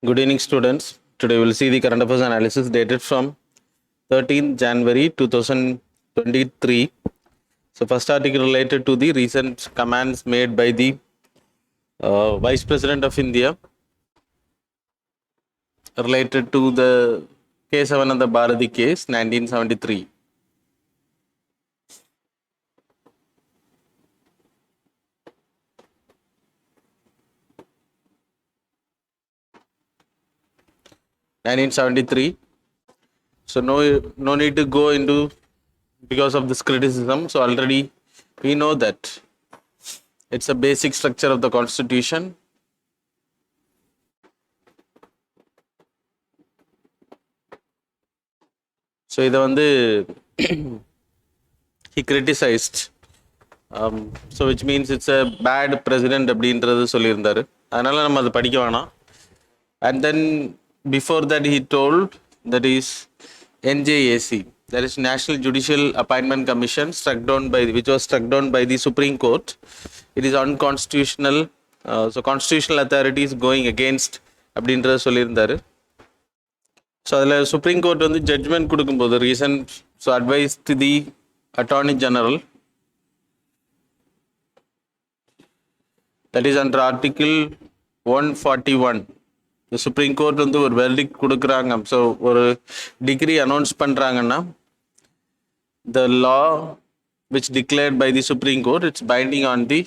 Good evening, students. Today we'll see the current affairs analysis dated from 13th January 2023. So, first article related to the recent commands made by the Vice President of India related to the Kesavananda Bharati case, 1973. So no need to go into because of this criticism. So already we know that it's a basic structure of the constitution. So இதை வந்து he criticized. So which means it's a bad president அப்படின்றது சொல்லியிருந்தாரு. அதனால நம்ம அதை படிக்க வேணாம். And then before that he told that is NJAC, that is National Judicial Appointment Commission, which was struck down by the Supreme Court. It is unconstitutional. So constitutional authority is going against அப்படின்றத சொல்லியிருந்தாரு. So அதில் supreme court வந்து judgement கொடுக்கும்போது recent advice to the attorney general, that is under article 141. இந்த supreme court வந்து ஒரு verdict கொடுக்குறாங்க. So ஒரு டிகிரி அனௌன்ஸ் பண்ணுறாங்கன்னா, the law which declared by the supreme court, it's binding on the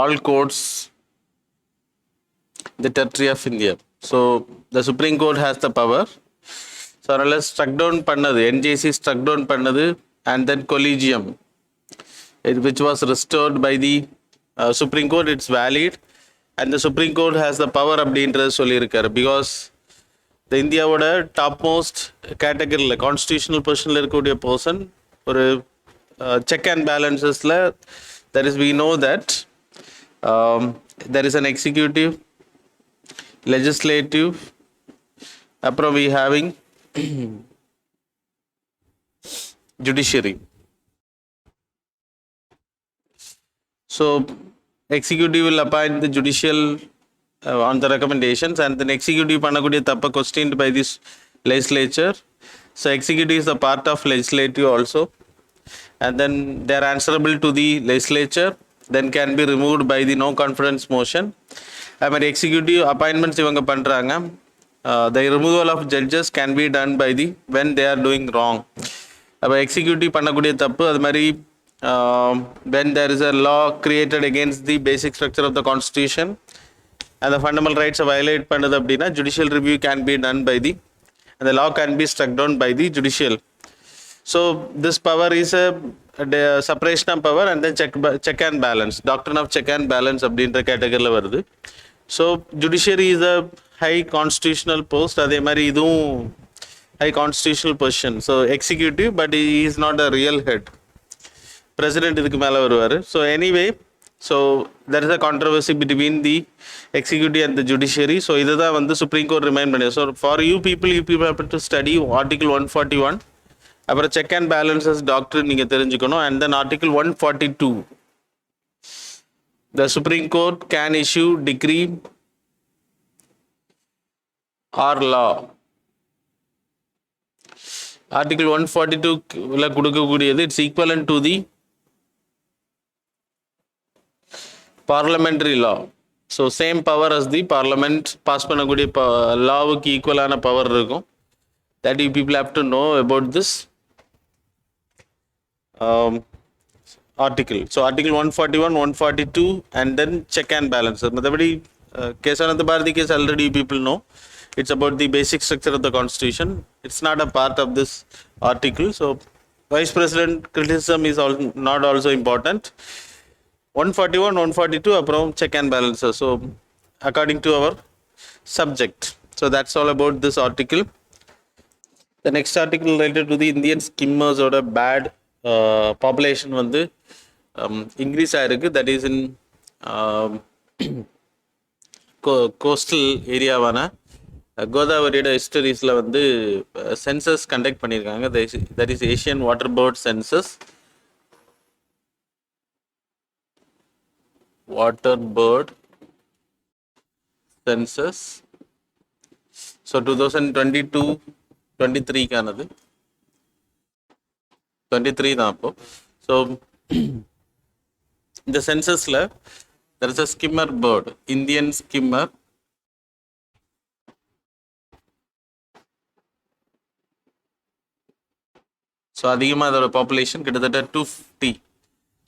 all courts the territory of India. So the Supreme Court has the power. So unless struck down pannadu, NJC struck down pannadu, and then collegium, which was restored by the Supreme Court, it's valid, and the Supreme Court has the power அப்படின்றது சொல்லியிருக்காரு. Because the இந்தியாவோட topmost கேட்டகரியில் constitutional பொசிஷனில் இருக்கக்கூடிய person ஒரு check and பேலன்சஸில், that is we know that there is an executive, legislative, அப்புறம் we having judiciary. So executive will appoint the judicial on the recommendations, and then executive பண்ணக்கூடிய தப்ப questioned by this legislature. So executive is a part of legislative also, and then they are answerable to the legislature, then can be removed by the no confidence motion. அது மாதிரி executive appointments இவங்க பண்ணுறாங்க. The removal of judges can be done by the when they are doing wrong. அப்போ executive பண்ணக்கூடிய தப்பு, அது மாதிரி when there is a law created against the basic structure of the constitution, அந்த ஃபண்டமெண்டல் ரைட்ஸை violate பண்ணுது அப்படின்னா judicial review can be done by the, அந்த law can be struck down by the judicial. So this power is a separation of power and then check and balance, doctrine of check and balance அப்படின்ற கேட்டகரியில் வருது. So judiciary is a high constitutional post, அதே மாதிரி இதுவும் high constitutional position. So executive, but is not a real head. President இதுக்கு மேலே வருவார். So anyway, so there is a controversy between the executive and the judiciary. So இதை தான் வந்து supreme court remind பண்ணி. So for you people have to study article 141, அப்புறம் check and balances doctor நீங்கள் தெரிஞ்சுக்கணும். And then article 142, the Supreme Court can issue decree or law. Article 142 ல கொடுக்கக்கூடியது it's equivalent to the parliamentary law. So same power as the parliament pass பண்ணக்கூடிய லாவுக்கு ஈக்குவலான power இருக்கும். That you people have to know about this article. So article 141, 142, and then check and balances. மற்றபடி Kesavananda Bharati case already people know. It's about the basic structure of the constitution. It's not a part of this article. So vice president criticism is not also important. 141, 142, அப்புறம் check and balances. So according to our subject. So that's all about this article. The next article related to the Indian skimmers or a bad population வந்து increase ஆகிருக்கு. That is in coastal ஏரியாவான கோதாவரியோட ஹிஸ்டரிஸில் வந்து census conduct பண்ணியிருக்காங்க. That is Asian water bird census. Water bird census. So 2022 23 கானது 23 தான் அப்போ. So இந்த சென்சஸ்ல there is a skimmer bird, Indian skimmer. So அதிகமாக அதோட பாப்புலேஷன் கிட்டத்தட்ட 250.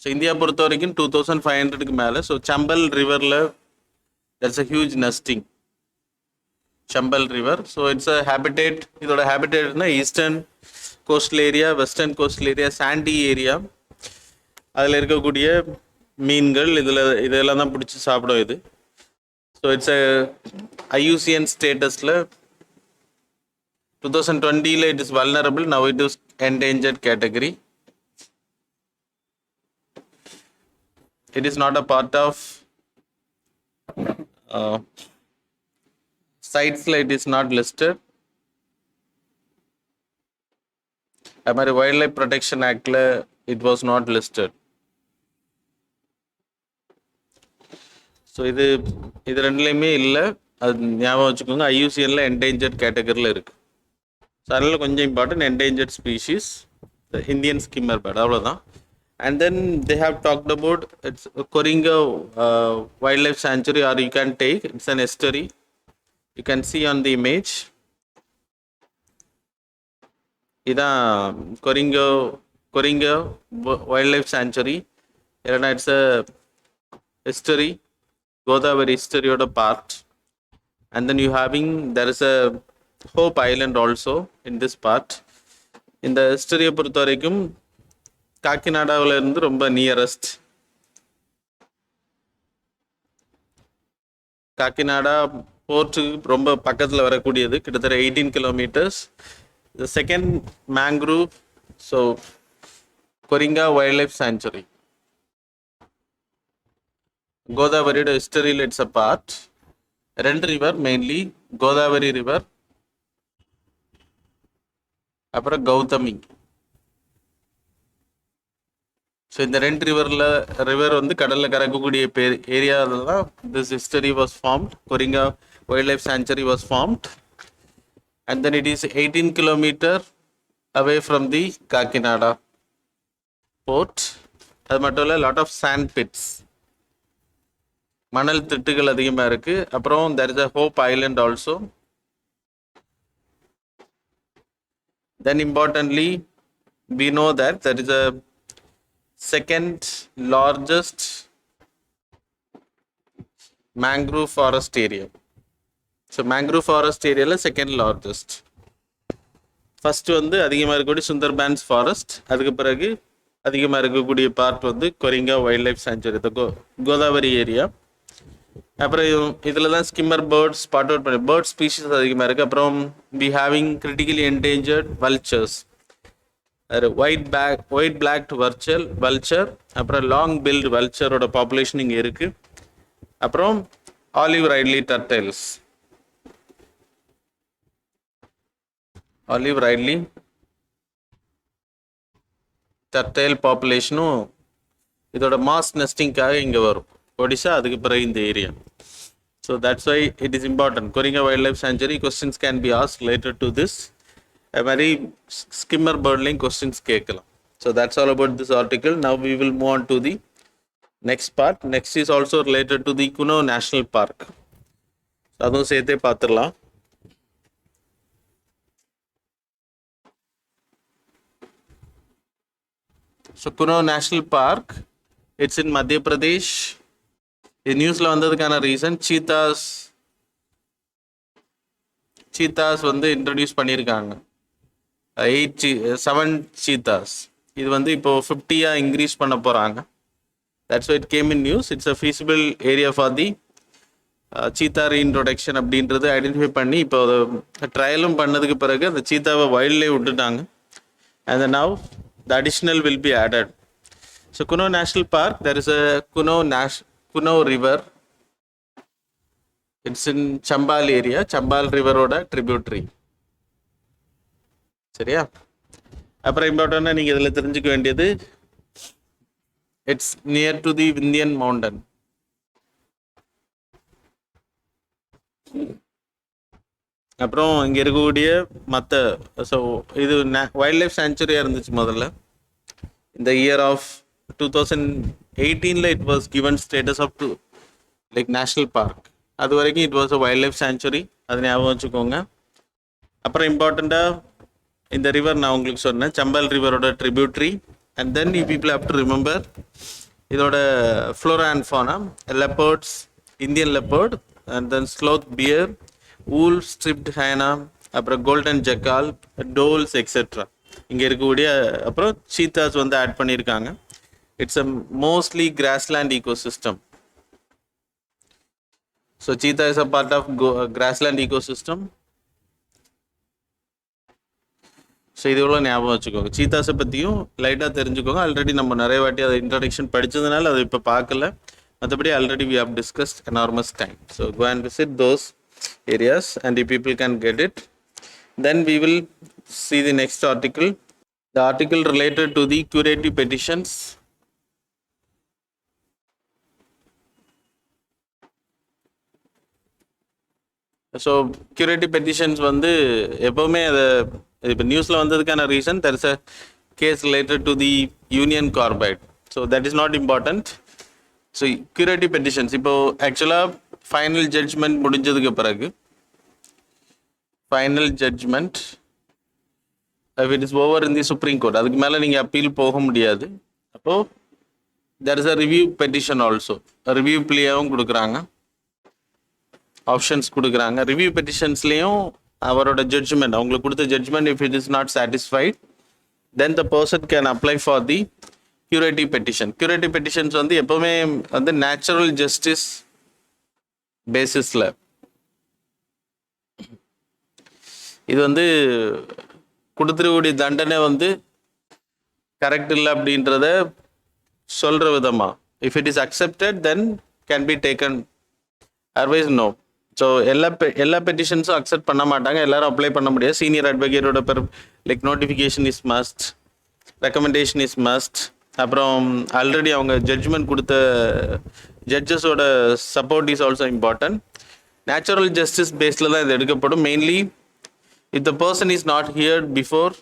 ஸோ இந்தியா பொறுத்த வரைக்கும் 2500க்கு மேலே. ஸோ சம்பல் ரிவரில் there's a huge nesting. Chambal river. So it's a habitat. இதோட ஹேபிடேட்னா eastern coastal area, western coastal area, sandy area. அதில் இருக்கக்கூடிய மீன்கள் இதெல்லாம் தான் பிடிச்சி சாப்பிடும் இது. ஸோ இட்ஸ் அ IUCN ஸ்டேட்டஸில் 2020 it is vulnerable. Now it is endangered category. It is not a part of sites. It is not listed. Amari Wildlife Protection Act it was not listed. So இது ரெண்டுலையுமே இல்லை. அது ஞாபகம் வச்சுக்கோங்க. IUCNல endangered categoryல இருக்கு. So அதனால் கொஞ்சம் important endangered species, the Indian skimmer bird, அவ்வளோதான். And then they have talked about it's Koringa wildlife sanctuary, or you can take it's an estuary. You can see on the image. இதான் Koringa wildlife sanctuary. இல்லைனா it's a estuary, Godavari estuary part. And then there is a Hope Island also in this part. இந்த எஸ்டரியை பொறுத்த வரைக்கும் காக்கிநாடாவில் இருந்து ரொம்ப nearest. Kakinada போர்ட்டுக்கு ரொம்ப பக்கத்தில் வரக்கூடியது, கிட்டத்தட்ட 18 kilometres. The second mangrove, so Koringa Wildlife Sanctuary. Godavari estuary, it's a part. ரெண்டு ரிவர் மெயின்லி, கோதாவரி ரிவர், அப்புறம் கௌதமி. ஸோ இந்த ரெண்டு ரிவர் வந்து கடலில் கறக்கக்கூடிய ஏரியாவில் தான் this estuary was formed. Coringa wild life sanctuary was formed. And then it is 18 kilometre away from the Kakinada port. அது மட்டும் இல்லை, லாட் ஆஃப் சாண்ட் பிட்ஸ், மணல் திட்டுகள் அதிகமாக இருக்குது. அப்புறம் there is a Hope Island also. Then importantly, we know that there is a second largest mangrove forest area. So mangrove forest area second largest. First வந்து அதிகமாக இருக்கக்கூடிய சுந்தர்பான்ஸ் ஃபாரஸ்ட். அதுக்கு பிறகு அதிகமாக இருக்கக்கூடிய பார்ட் வந்து Coringa wild life sanctuary, Godavari area. அப்புறம் இதில் தான் ஸ்கிம்மர் பேர்ட்ஸ் ஸ்பாட் அவுட் பண்ணி பேர்ட் ஸ்பீஷிஸ் அதிகமாக இருக்குது. அப்புறம் we having critically endangered vultures, white backed vulture, அப்புறம் லாங் பில்டு வல்ச்சரோட பாப்புலேஷன் இங்கே இருக்குது. அப்புறம் ஆலிவ் ரைட்லி டர்டைல் பாப்புலேஷனும் இதோட மாஸ் நெஸ்டிங்காக இங்கே வரும். ஒடிசா, அதுக்கு பிறகு இந்த area. So that's why it is important. Coringa wild life sanctuary questions can be ask related to this. அது மாதிரி ஸ்கிம்மர் பேர்ட்லையும் கொஸ்டின்ஸ் கேட்கலாம். So that's all about this article. Now we will move on to the next part. Next is also related to the Kuno national park. அதுவும் சேர்த்தே பார்த்துடலாம். So Kuno national park, it's in Madhya Pradesh. இது நியூஸில் வந்ததுக்கான reason சீத்தாஸ் வந்து introduce பண்ணியிருக்காங்க. 7 சீத்தாஸ். இது வந்து இப்போது 50 இன்க்ரீஸ் பண்ண போகிறாங்க. That's why it came in news. It's a feasible area for the cheetah reintroduction அப்படின்றது ஐடென்டிஃபை பண்ணி இப்போ ட்ரையலும் பண்ணதுக்கு பிறகு அந்த சீத்தாவை வைல்ட்லேயே விட்டுட்டாங்க. And now the additional will be added. So Kuno national park, there is a Kuno river. It's in Chambal area, Chambal ரிவரோட ட்ரிபியூட்ரி. சரியா? அப்புறம் இம்பார்ட்டண்டாக நீங்கள் இதில் தெரிஞ்சுக்க வேண்டியது, it's near to the Vindhyan mountain. அப்புறம் இங்கே இருக்கக்கூடிய மற்ற ஸோ இது வைல்ட் லைஃப் சாங்சுரியாக இருந்துச்சு முதல்ல. இந்த year of 2018 it was given status of like national park. அது வரைக்கும் it was a wild life sanctuary, அது ஞாபகம் வச்சுக்கோங்க. அப்புறம் இம்பார்ட்டண்ட்டாக இந்த ரிவர் நான் உங்களுக்கு சொன்னேன், சம்பல் ரிவரோட tributary. And then you people have to remember இதோட flora and fauna, leopards, Indian leopard, and then sloth bear, owl, striped hyena, அப்புறம் கோல்டன் ஜக்கால், டோல்ஸ் எக்ஸெட்ரா இங்கே இருக்கக்கூடிய. அப்புறம் சீத்தாஸ் வந்து ஆட் பண்ணியிருக்காங்க. It's a mostly grassland ecosystem. So cheetah is a part of grassland ecosystem. So இது இவ்வளோ ஞாபகம் வச்சுக்கோங்க. சீத்தாஸை பற்றியும் லைட்டாக தெரிஞ்சுக்கோங்க. ஆல்ரெடி நம்ம நிறைய வாட்டி அதை இன்ட்ரடக்ஷன் படித்ததுனால அதை இப்போ பார்க்கல. மற்றபடி already we have discussed enormous time. So go and visit those areas and the people can get it. Then we will see the next article. The article related to the curative petitions. So curative petitions வந்து எப்போவுமே அதை இப்போ நியூஸில் வந்ததுக்கான reason there is a case related to the union carbide. So that is not important. So curative petitions இப்போ ஆக்சுவலாக final judgement முடிஞ்சதுக்கு பிறகு, final judgement it is over in the supreme court, அதுக்கு மேலே நீங்கள் அப்பீல் போக முடியாது. அப்போது there is a review petition also, review பிளேயாகவும் கொடுக்குறாங்க, ஆப்ஷன்ஸ் கொடுக்குறாங்க. ரிவ்யூ பெட்டிஷன்ஸ்லேயும் அவரோட ஜட்ஜ்மெண்ட், அவங்களுக்கு கொடுத்த judgement if it is not satisfied then the person can apply for the curative petition. curative petitions வந்து எப்போவுமே வந்து நேச்சுரல் ஜஸ்டிஸ் பேசிஸில், இது வந்து கொடுத்துருக்கூடிய தண்டனை வந்து கரெக்ட் இல்லை அப்படின்றத சொல்கிற விதமாக, if it is accepted then can be taken, otherwise no. So எல்லா பெட்டிஷன்ஸும் அக்செப்ட் பண்ண மாட்டாங்க, எல்லாரும் அப்ளை பண்ண முடியாது. சீனியர் அட்வொகேட்டோட like notification is must, recommendation is must. அப்புறம் ஆல்ரெடி அவங்க ஜட்ஜ்மெண்ட் கொடுத்த ஜட்ஜஸோட support is also important. Natural justice பேஸில் தான் இது எடுக்கப்படும். Mainly if the person is not heard before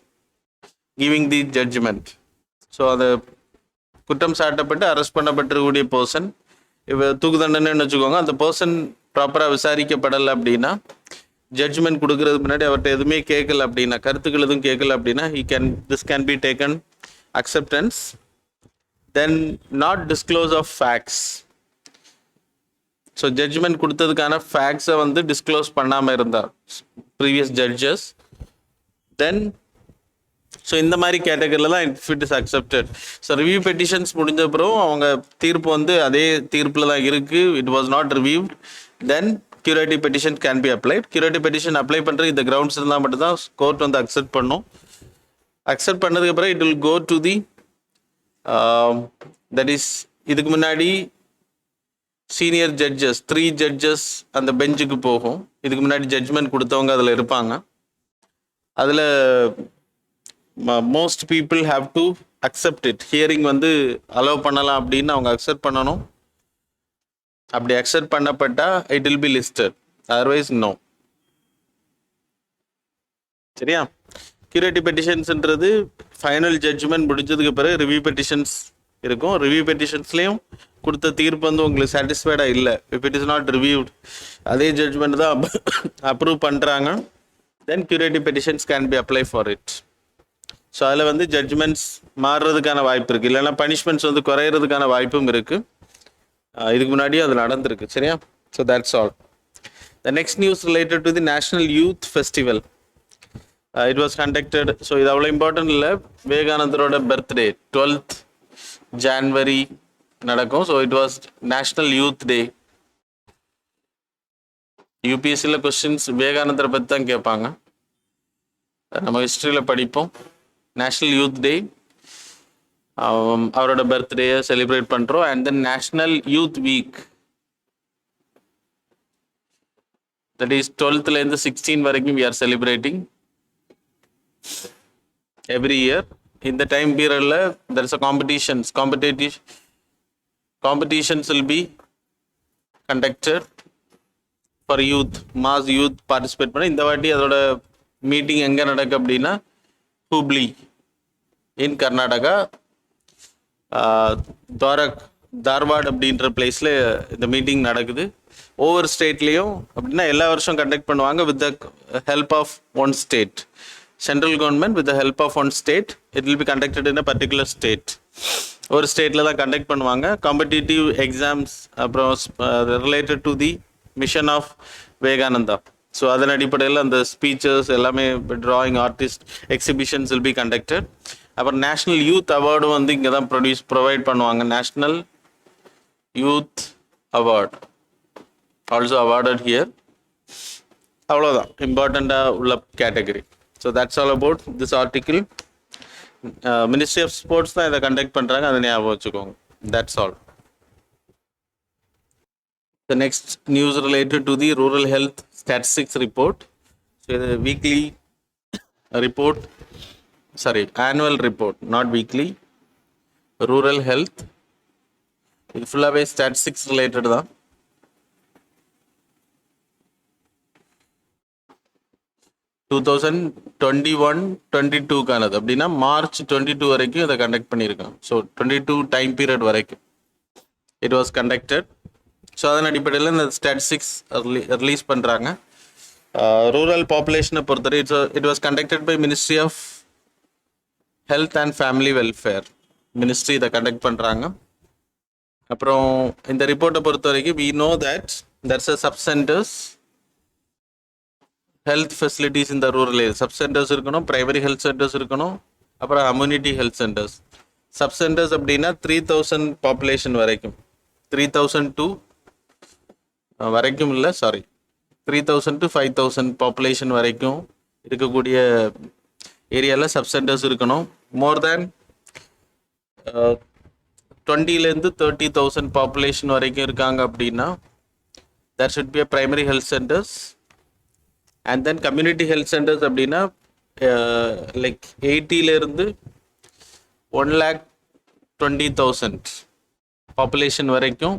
giving the judgment, so அதை குற்றம் சாட்டப்பட்டு அரெஸ்ட் பண்ணப்பட்டிருக்கக்கூடிய பர்சன், இப்போ தூக்கு தண்டனைன்னு வச்சுக்கோங்க, அந்த பர்சன் ப்ராப்பராக விசாரிக்கப்படலை அப்படின்னா, ஜட்ஜ்மெண்ட் கொடுக்கறதுக்கு முன்னாடி அவர்கிட்ட எதுவுமே கேட்கல அப்படின்னா, கருத்துக்கள் எதுவும் கேட்கல அப்படின்னா, this can be taken acceptance. Then not disclose of facts. So judgment கொடுத்ததுக்கான ஃபேக்ட்ஸை வந்து டிஸ்க்ளோஸ் பண்ணாமல் இருந்தார் ப்ரீவியஸ் ஜட்ஜஸ், தென் ஸோ இந்த மாதிரி கேட்டகரியில் தான் if it is accepted. So review petitions முடிஞ்ச அப்புறம் அவங்க தீர்ப்பு வந்து அதே தீர்ப்பில் தான் இருக்குது, it was not reviewed, then curative petition can be applied. curative petition apply பண்ணுறது இந்த கிரவுண்ட்ஸ் இருந்தால் மட்டும்தான் கோர்ட் வந்து அக்செப்ட் பண்ணும். அக்செப்ட் பண்ணதுக்கு அப்புறம் it will go to the that is, இதுக்கு முன்னாடி சீனியர் ஜட்ஜஸ் 3 ஜட்ஜஸ் அந்த பெஞ்சுக்கு போகும். இதுக்கு முன்னாடி ஜட்ஜ்மெண்ட் கொடுத்தவங்க அதில் இருப்பாங்க. அதில் most people have to accept it. Hearing வந்து அலோவ் பண்ணலாம் அப்படின்னு அவங்க அக்செப்ட் பண்ணணும். அப்படி அக்செப்ட் பண்ணப்பட்டால் it will be listed, otherwise no. சரியா? curative petitionஸ்ன்றது ஃபைனல் ஜட்ஜ்மெண்ட் முடிஞ்சதுக்கு பிறகு ரிவ்யூ பெட்டிஷன்ஸ் இருக்கும். ரிவ்யூ பெட்டிஷன்ஸ்லேயும் கொடுத்த தீர்ப்பு வந்து உங்களுக்கு சாட்டிஸ்ஃபைடாக இல்லை, if it is not reviewed, அதே ஜட்ஜ்மெண்ட் தான் அப்ரூவ் பண்ணுறாங்க, then curative petitions can be apply for it. So அதில் வந்து ஜட்ஜ்மெண்ட்ஸ் மாறுறதுக்கான வாய்ப்பு இருக்குது, இல்லைன்னா பனிஷ்மெண்ட்ஸ் வந்து குறையிறதுக்கான வாய்ப்பும் இருக்குது. இதுக்கு முன்னாடியும் அது நடந்திருக்கு. சரியா? So that's all. The next news related to the national youth festival. It was conducted. So இது அவ்வளோ இம்பார்ட்டன்ட் இல்லை. விவேகானந்தரோட பர்த்டே 12th January நடக்கும். So it was national youth day. யூபிஎஸ்சியில் கொஸ்டின்ஸ் விவேகானந்தரை பற்றி தான் கேட்பாங்க, நம்ம ஹிஸ்ட்ரியில் படிப்போம். நேஷ்னல் யூத் டே, அவரோட பர்த்டேயை செலிப்ரேட் பண்ணுறோம். And then national youth week, that is 12th 16 வரைக்கும் we are celebrating every year. In the time period there is a competitions will be conducted. For youth, mass youth participate பண்ண. இந்த வாட்டி அதோட meeting எங்கே நடக்கு அப்படின்னா ஹூப்ளி இன் கர்நாடகா, தார்வாட் அப்படின்ற பிளேஸில் இந்த மீட்டிங் நடக்குது. ஒவ்வொரு ஸ்டேட்லேயும் அப்படின்னா எல்லா வருஷம் கண்டக்ட் பண்ணுவாங்க with the help of one state. Central government with the help of one state, it will be conducted in a particular state. ஒரு ஸ்டேட்டில் தான் கண்டக்ட் பண்ணுவாங்க. காம்படிட்டிவ் எக்ஸாம்ஸ் அப்புறம் related to the mission of Vivekananda. So அதன் அடிப்படையில் அந்த speeches எல்லாமே, drawing artist exhibitions will be conducted. அப்புறம் நேஷ்னல் யூத் அவார்டும் வந்து இங்கே தான் ப்ரொவைட் பண்ணுவாங்க. National youth award also awarded here. அவ்வளோதான் இம்பார்ட்டண்ட்டாக உள்ள category. So that's all about this article. Ministry of sports தான் இதை கண்டக்ட் பண்ணுறாங்க, அதை ஞாபகம் வச்சுக்கோங்க. That's all. The next news related to the rural health statistics report. So the weekly report, sorry, annual report, not weekly. Rural health, இது ஃபுல்லாகவே statistics related தான். Two 2021-22 அப்படின்னா மார்ச் 22 வரைக்கும் இதை கண்டக்ட் பண்ணியிருக்காங்க. ஸோ 22 டைம் பீரியட் வரைக்கும் it was conducted. So அதன் அடிப்படையில் இந்த ஸ்டாட்டிஸ்டிக்ஸ் ரிலீஸ் பண்ணுறாங்க. ரூரல் பாப்புலேஷனை பொறுத்தவரை it was conducted by ministry of health and family welfare. Ministry இதை கண்டக்ட் பண்ணுறாங்க. அப்புறம் இந்த ரிப்போர்ட்டை பொறுத்த வரைக்கும் we know that there's a sub-centers health facilities இந்த ரூரல் ஏரியா. சப் சென்டர்ஸ் இருக்கணும், ப்ரைமரி ஹெல்த் சென்டர்ஸ் இருக்கணும், அப்புறம் community health centres. Sub centres அப்படின்னா 3000 பாப்புலேஷன் வரைக்கும், 3002 வரைக்கும் இல்லை, சாரி 3000 to 5000 பாப்புலேஷன் வரைக்கும் இருக்கக்கூடிய ஏரியாவில் சப் சென்டர்ஸ் இருக்கணும். மோர் தேன் 20,000 to 30,000 பாப்புலேஷன் வரைக்கும் இருக்காங்க அப்படின்னா there should be a primary health centers. And then community health centers அப்படின்னா லைக் 80,000 1,20,000 பாப்புலேஷன் வரைக்கும்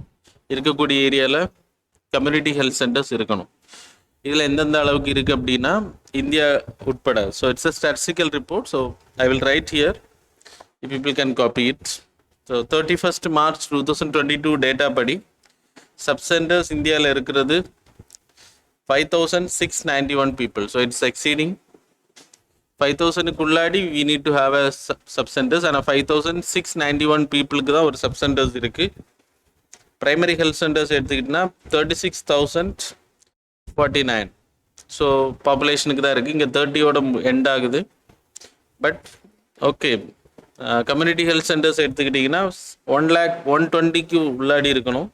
இருக்கக்கூடிய ஏரியாவில் கம்யூனிட்டி ஹெல்த் சென்டர்ஸ் இருக்கணும். இதில் எந்தெந்த அளவுக்கு இருக்குது அப்படின்னா இந்தியா உட்பட. So it's a statistical report. So I will write here, if people can copy it. So 31st March 2022 data படி சப் சென்டர்ஸ் இந்தியாவில் இருக்கிறது 5,691 people. So it's exceeding 5,000க்குள்ளாடி we need to have a sub centers, and 5,691 peopleக்கு தான் ஒரு sub centers இருக்கு. primary health centers எடுத்துக்கிட்டோம்னா 36,049. So பாப்புலேஷனுக்கு தான் இருக்குது. இங்கே 30யோட எண்ட் ஆகுது. But okay, community health centres எடுத்துக்கிட்டிங்கன்னா 1,120க்கு உள்ளாடி இருக்கணும்.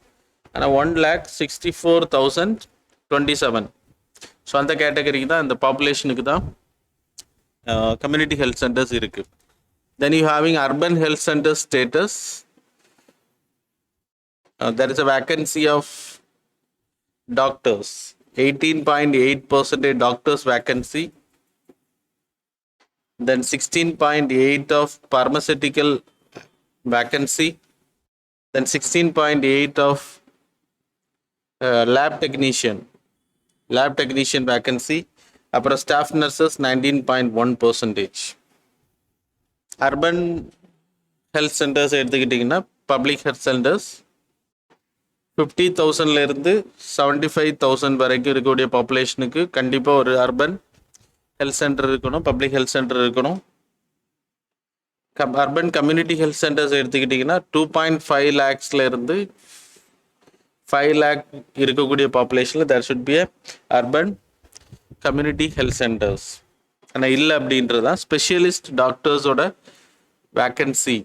ஆனால் 1,64,027. ஸோ அந்த கேட்டகரிக்கு தான், இந்த பாப்புலேஷனுக்கு தான் கம்யூனிட்டி ஹெல்த் சென்டர்ஸ் இருக்குது. Then you having urban health centre status. there is a vacancy of doctors, 18.8% doctors vacancy. Then 16.8 of pharmaceutical vacancy. Then 16.8 of lab technician vacancy. அப்புறம் staff nurses 19.1%. Urban health centres எடுத்துக்கிட்டிங்கன்னா public health centres 50,000லேருந்து 75,000 வரைக்கும் இருக்கக்கூடிய பாப்புலேஷனுக்கு கண்டிப்பாக ஒரு urban health centre இருக்கணும், public health centre இருக்கணும். அர்பன் கம்யூனிட்டி ஹெல்த் சென்டர்ஸ் எடுத்துக்கிட்டிங்கன்னா 2.5 lakhsலேருந்து 5 lakh இருக்கக்கூடிய பாப்புலேஷனில் there should be a urban community health centres. ஆனால் இல்லை அப்படின்றது தான். ஸ்பெஷலிஸ்ட் டாக்டர்ஸோட vacancy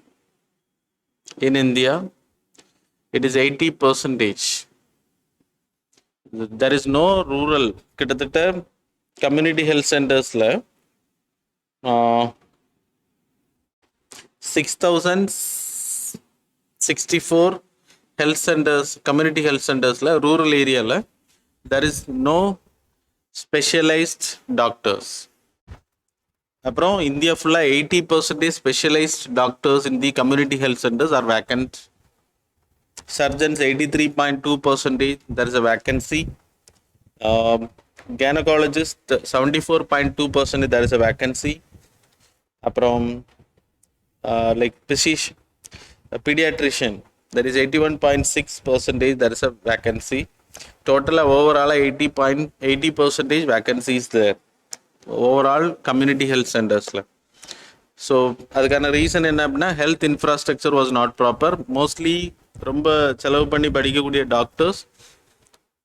in India it is 80%. There is no rural. கிட்டத்தட்ட கம்யூனிட்டி ஹெல்த் சென்டர்ஸில் 6,064 ஹெல்த் சென்டர்ஸ், கம்யூனிட்டி ஹெல்த் சென்டர்ஸில் ரூரல் ஏரியாவில் there is no specialised doctors. அப்புறம் இந்தியா ஃபுல்லாக 80% specialised doctors in the community health centres are vacant. Surgeons 83.2%, there is a vacancy. Gynecologist 74.2% there is a vacancy. அப்புறம் like physician, pediatrician there is 81.6% there is a vacancy. Total overall 80% vacancy is there overall community health centers la. So அதுக்கான reason என்ன அப்படின்னா health infrastructure was not proper. Mostly ரொம்ப செலவு பண்ணி படிக்கக்கூடிய doctors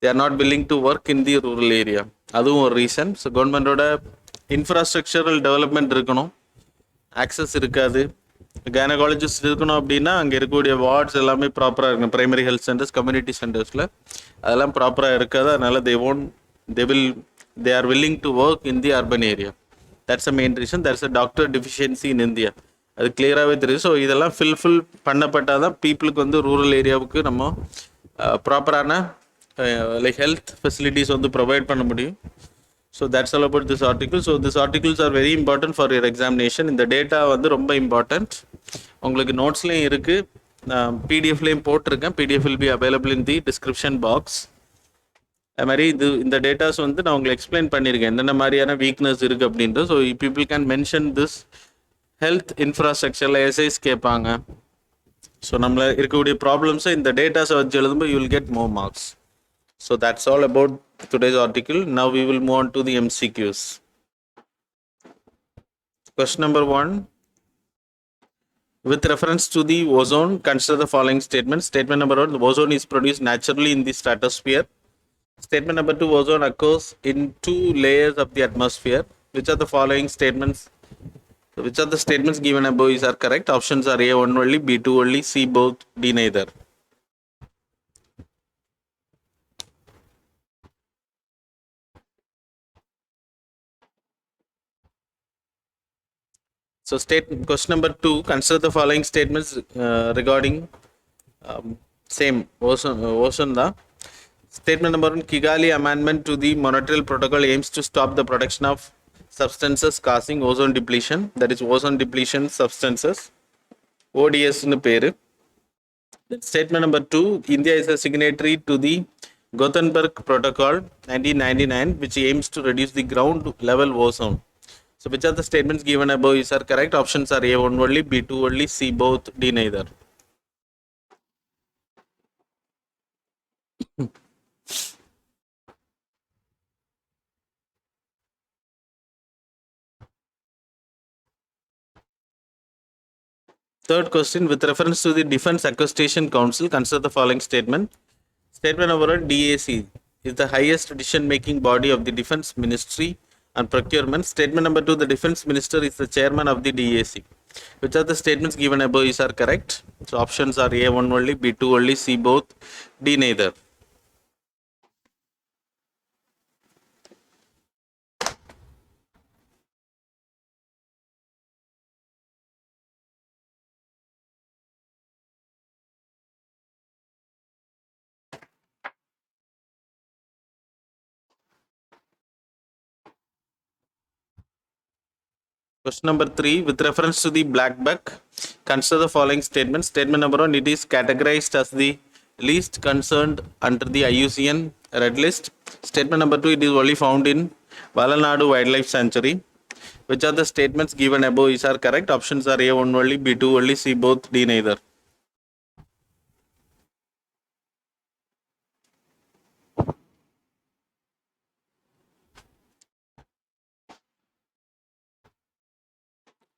they are not willing to work in the rural area. அதுவும் ஒரு reason. So கவர்மெண்டோட இன்ஃப்ராஸ்ட்ரக்சரல் டெவலப்மெண்ட் இருக்கணும், ஆக்சஸ் இருக்காது. கைனகாலஜிஸ்ட் இருக்கணும் அப்படின்னா அங்கே இருக்கக்கூடிய வார்ட்ஸ் எல்லாமே ப்ராப்பராக இருக்கும். பிரைமரி ஹெல்த் சென்டர்ஸ், கம்யூனிட்டி சென்டர்ஸில் அதெல்லாம் ப்ராப்பராக இருக்காது. அதனால் they are willing to work in the urban area. That's a main reason. That's a doctor deficiency in India. அது கிளியராகவே தெரியும். ஸோ இதெல்லாம் ஃபில் பண்ணப்பட்டால் தான் பீப்புளுக்கு வந்து ரூரல் ஏரியாவுக்கு நம்ம ப்ராப்பரான லைக் ஹெல்த் ஃபெசிலிட்டிஸ் வந்து ப்ரொவைட் பண்ண முடியும். So that's all about this article. So this articles are very important for your examination. இந்த டேட்டா வந்து ரொம்ப இம்பார்ட்டன்ட். உங்களுக்கு நோட்ஸ்லேயும் இருக்குது, பிடிஎஃப்லேயும் போட்டிருக்கேன். PDF will be available in the description box. அது மாதிரி இந்த டேட்டாஸ் வந்து நான் உங்களுக்கு எக்ஸ்பிளைன் பண்ணியிருக்கேன் என்னென்ன மாதிரியான வீக்னஸ் இருக்குது அப்படின்ட்டு. So people can mention this health இன்ஃப்ராஸ்ட்ரக்சரில் எஸ்ஐஸ் கேட்பாங்க. ஸோ நம்மள இருக்கக்கூடிய ப்ராப்ளம்ஸை இந்த டேட்டாஸை வச்சு எழுதும்போது you will get more marks. So that's all about today's article. Now we will move on to the MCQs. Question number 1. With reference to the ozone, consider the following statements. Statement number 1, the ozone is produced naturally in the stratosphere. Statement number 2, ozone occurs in 2 layers of the atmosphere. Which are the following statements? Which are the statements given above are correct? Options are A, 1 only, B, 2 only, C, both, D, neither. So question number 2, consider the following statements regarding same ozone da. Statement number 1, Kigali Amendment to the Montreal Protocol aims to stop the production of substances causing ozone depletion. That is ozone depletion substances, ODS nu peru. Statement number 2, India is a signatory to the Gothenburg Protocol 1999 which aims to reduce the ground level ozone. So which are the statements given above are correct? Options are A, 1 only, B, 2 only, C, both, D, neither. Third question, with reference to the Defense Acquisition Council, consider the following statement. Statement number 1, DAC is the highest decision-making body of the Defense Ministry and procurement. Statement number 2, the Defense Minister is the chairman of the DAC. Which are the statements given above are correct? So options are A, 1 only, B, 2 only, C, both, D, neither. Question number 3, with reference to the black buck, consider the following statements. Statement number 1, it is categorized as the least concerned under the IUCN Red List. Statement number 2, it is only found in Valanadu Wildlife Sanctuary. Which are the statements given above are correct? Options are A, 1 only, B, 2 only, C, both, D, neither.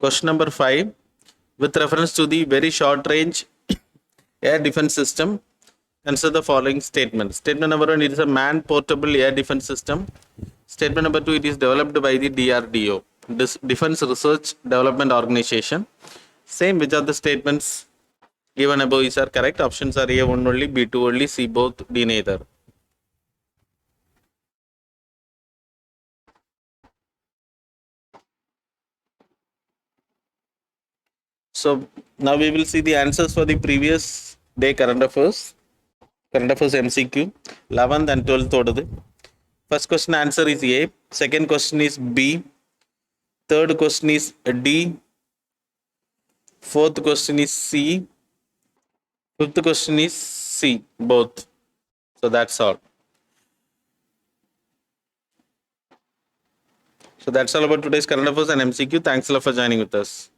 Question number 5, with reference to the very short range air defense system, consider the following statements. Statement number 1, it is a man portable air defense system. Statement number 2, it is developed by the DRDO, Defense Research Development Organization. Same, which are the statements given above are correct? Options are A, 1 only, B, 2 only, C, both, D, neither. So now we will see the answers for the previous day current affairs MCQ 11th and 12th order. First question answer is A, second question is B, third question is D, fourth question is C, fifth question is C, both. So that's all. So that's all about today's current affairs and MCQ. Thanks a lot for joining with us.